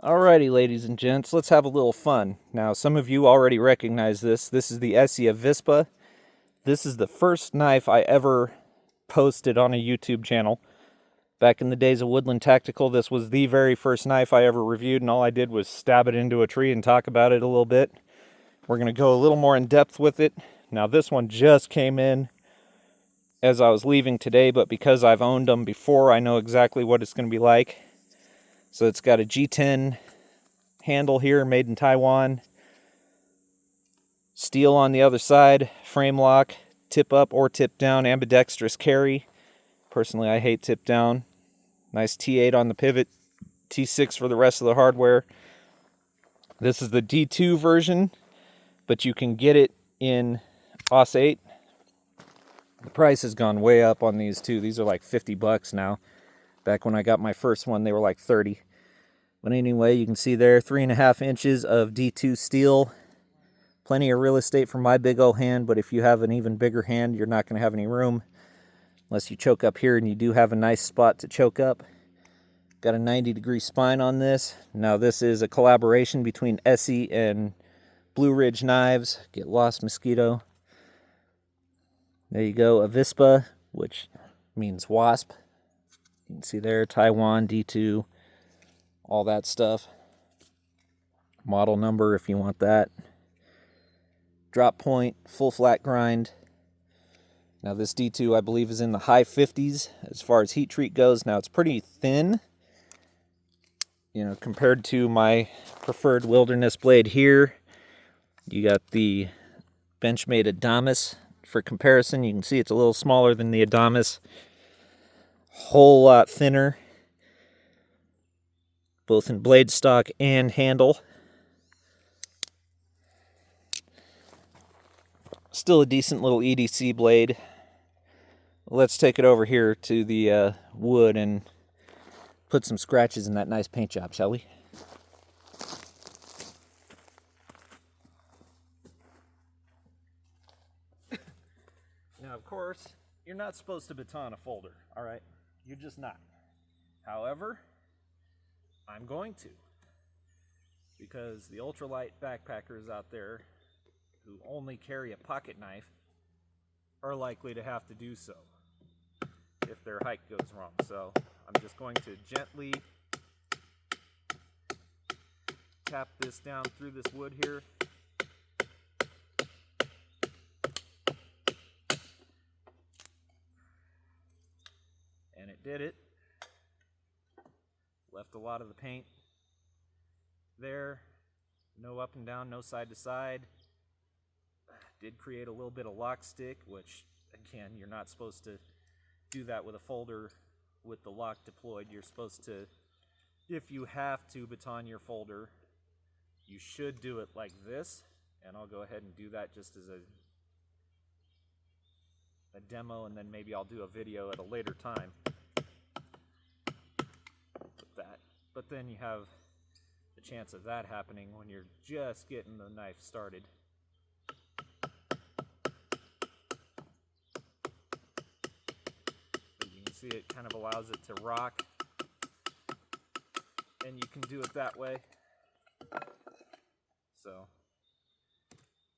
Alrighty, ladies and gents, let's have a little fun. Now, some of you already recognize this. This is the Esee Avispa. This is the first knife I ever posted on a YouTube channel. Back in the days of Woodland Tactical, this was the very first knife I ever reviewed, and all I did was stab it into a tree and talk about it a little bit. We're going to go a little more in depth with it. Now, this one just came in as I was leaving today, but because I've owned them before, I know exactly what it's going to be like. So it's got a G10 handle here, made in Taiwan. Steel on the other side, frame lock, tip up or tip down, ambidextrous carry. Personally, I hate tip down. Nice T8 on the pivot, T6 for the rest of the hardware. This is the D2 version, but you can get it in AUS 8. The price has gone way up on these too. These are like $50 now. Back when I got my first one, they were like 30. But anyway, you can see there 3.5 inches of D2 steel. Plenty of real estate for my big old hand, but if you have an even bigger hand, you're not going to have any room. Unless you choke up here, and you do have a nice spot to choke up. Got a 90-degree spine on this. Now this is a collaboration between Esee and Blue Ridge Knives. Get lost, mosquito. There you go, Avispa, which means wasp. You can see there, Taiwan, D2, all that stuff. Model number if you want that. Drop point, full flat grind. Now this D2 I believe is in the high 50s as far as heat treat goes. Now it's pretty thin, compared to my preferred wilderness blade here. You got the Benchmade Adamas for comparison. You can see it's a little smaller than the Adamas. Whole lot thinner, both in blade stock and handle. Still a decent little EDC blade. Let's take it over here to the wood and put some scratches in that nice paint job, shall we? Now, of course, you're not supposed to baton a folder, all right? You're just not. However, I'm going to, because the ultralight backpackers out there who only carry a pocket knife are likely to have to do so if their hike goes wrong. So I'm just going to gently tap this down through this wood here. And it did it. Left a lot of the paint there. No up and down, no side to side. Did create a little bit of lock stick, which again, you're not supposed to do that with a folder with the lock deployed. You're supposed to, if you have to baton your folder, you should do it like this. And I'll go ahead and do that just as a demo, and then maybe I'll do a video at a later time with that. But then you have the chance of that happening when you're just getting the knife started. See, it kind of allows it to rock, and you can do it that way. So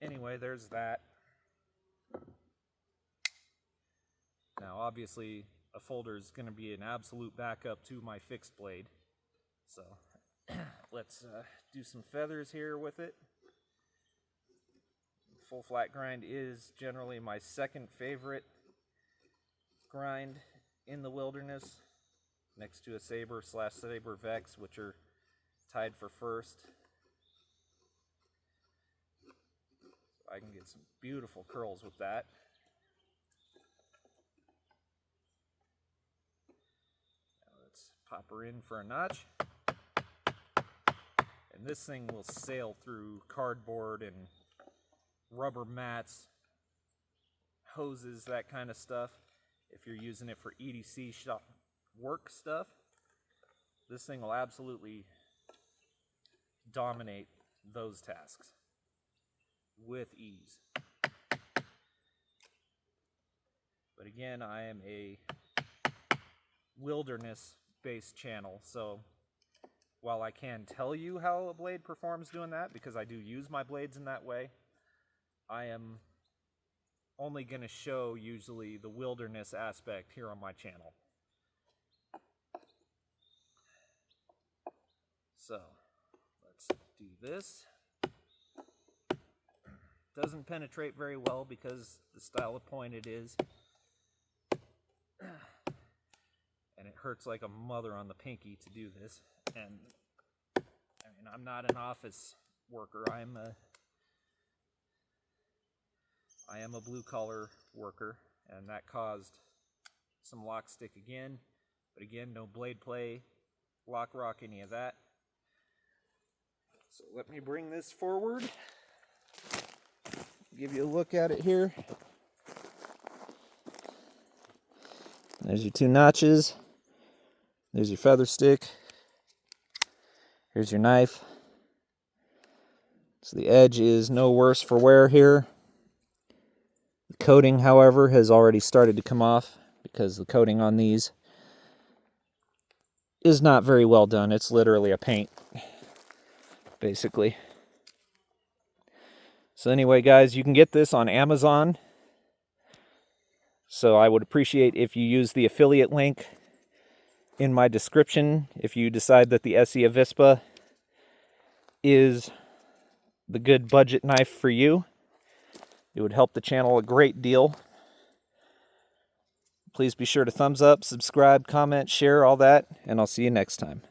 anyway, there's that. Now obviously a folder is going to be an absolute backup to my fixed blade, so let's do some feathers here with it. Full flat grind is generally my second favorite grind in the wilderness, next to a Saber/Saber Vex, which are tied for first. So I can get some beautiful curls with that. Now let's pop her in for a notch. And this thing will sail through cardboard and rubber mats, hoses, that kind of stuff. If you're using it for EDC shop work stuff, this thing will absolutely dominate those tasks with ease. But again, I am a wilderness-based channel, so while I can tell you how a blade performs doing that, because I do use my blades in that way, I am only going to show usually the wilderness aspect here on my channel. So let's do this. Doesn't penetrate very well because the style of point it is. And it hurts like a mother on the pinky to do this. And I mean, I'm not an office worker. I am a blue collar worker, and that caused some lock stick again. But again, no blade play, lock rock, any of that. So let me bring this forward. Give you a look at it here. There's your 2 notches. There's your feather stick. Here's your knife. So the edge is no worse for wear here. The coating, however, has already started to come off because the coating on these is not very well done. It's literally a paint, basically. So anyway, guys, you can get this on Amazon. So I would appreciate if you use the affiliate link in my description if you decide that the Esee Avispa is the good budget knife for you. It would help the channel a great deal. Please be sure to thumbs up, subscribe, comment, share, all that, and I'll see you next time.